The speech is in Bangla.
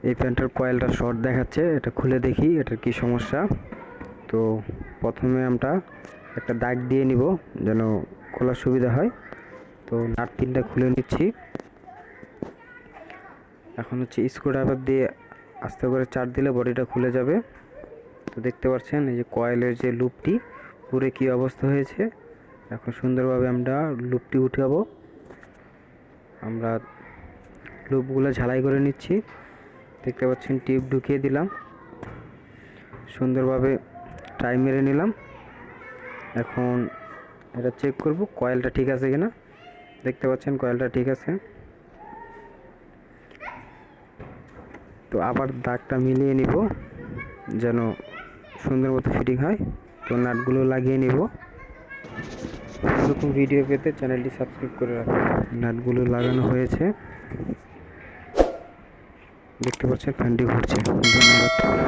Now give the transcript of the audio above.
এই ফ্যানটার কয়েলটা শর্ট দেখাচ্ছে, এটা খুলে দেখি এটার কি সমস্যা। তো প্রথমে আমরা একটা দাগ দিয়ে নিব যেন খোলার সুবিধা হয়। তো নাট পিনটা খুলে নিচ্ছি। এখন হচ্ছে স্ক্রুড্রাইভার দিয়ে আস্তে করে চাপ দিলে বডিটা খুলে যাবে। তো দেখতে পাচ্ছেন এই যে কয়েলের যে লুপটি পুরো কি অবস্থা হয়েছে। এখন সুন্দরভাবে আমরা লুপটি উঠাবো। আমরা লুপগুলো ঝালাই করে নিচ্ছি। দেখতে পাচ্ছেন টিউব ঢুকিয়ে দিলাম, সুন্দরভাবে টাই মেরে নিলাম। এখন এটা চেক করব কয়েলটা ঠিক আছে কিনা। দেখতে পাচ্ছেন কয়েলটা ঠিক আছে। তো আবার দাগটা মিলিয়ে নিব যেন সুন্দর মতো ফিটিং হয়। তো নাটগুলো লাগিয়ে নিব। এরকম ভিডিও পেতে চ্যানেলটি সাবস্ক্রাইব করে রাখুন। নাটগুলো লাগানো হয়েছে, দেখতে পাচ্ছেন ফ্যানটি ঘুরছে। ধন্যবাদ।